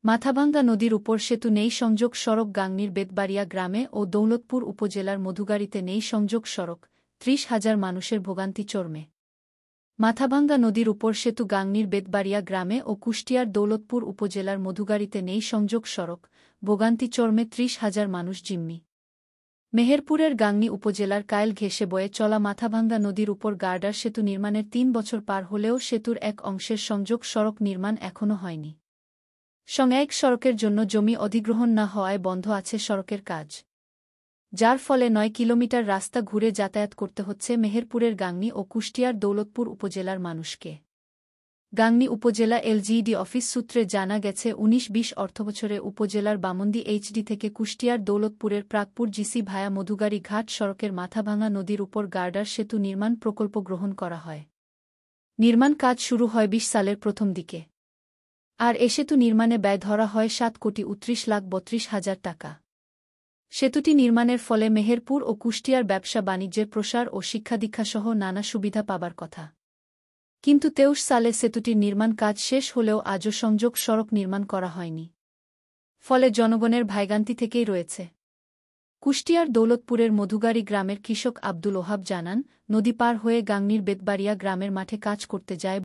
মাথাভাঙ্গা নদীর উপর সেতু নেই সংযোগ সড়ক গাংনীর বেতবাড়িয়া গ্রামে ও দৌলতপুর উপজেলার মধুগাড়ীতে নেই সংযোগ সড়ক ৩০,০০০ মানুষের ভোগান্তি চরমে মাথাভাঙ্গা নদীর উপর সেতু গাংনীর বেতবাড়িয়া গ্রামে ও কুষ্টিয়ার দৌলতপুর উপজেলার মধুগাড়ীতে নেই সংযোগ সড়ক ভোগান্তি চরমে ৩০,০০০ মানুষ জিম্মি মেহেরপুরের গাংনী উপজেলার কায়েল ঘেঁষে বয়ে চলা মাথাভাঙ্গা নদীর উপর গার্ডার সেতু নির্মাণের ৩ বছর পার হলেও সেতুর এক অংশের সংযোগ সড়ক নির্মাণ এখনও হয়নি। এক সড়কের জন্য জমি অধিগ্রহণ না হওয়ায় বন্ধ আছে সড়কের কাজ, যার ফলে ৯ কিলোমিটার রাস্তা ঘুরে যাতায়াত করতে হচ্ছে মেহেরপুরের গাংনী ও কুষ্টিয়ার দৌলতপুর উপজেলার মানুষকে। গাংনী উপজেলা এলজিইডি অফিস সূত্রে জানা গেছে ১৯-২০ অর্থবছরে উপজেলার বামন্দি এইচডি থেকে কুষ্টিয়ার দৌলতপুরের প্রাকপুর জিসি ভায়া মধুগাড়ী ঘাট সড়কের মাথাভাঙ্গা নদীর উপর গার্ডার সেতু নির্মাণ প্রকল্প গ্রহণ করা হয়। নির্মাণ কাজ শুরু হয় ২০ সালের প্রথম দিকে। আর এ সেতু নির্মাণে ব্যয় ধরা হয় ৭,৩২,৩২,০০০ টাকা। সেতুটি নির্মাণের ফলে মেহেরপুর ও কুষ্টিয়ার ব্যবসা বাণিজ্যের প্রসার ও শিক্ষাদীক্ষাসহ নানা সুবিধা পাবার কথা। কিন্তু ২৩ সালে সেতুটির নির্মাণ কাজ শেষ হলেও আজও সংযোগ সড়ক নির্মাণ করা হয়নি। ফলে জনগণের ভোগান্তি থেকেই রয়েছে। কুষ্টিয়ার দৌলতপুরের মধুগাড়ী গ্রামের কৃষক আব্দুল ওহাব জানান, নদী পার হয়ে গাংনীর বেতবাড়িয়া গ্রামের মাঠে কাজ করতে যায়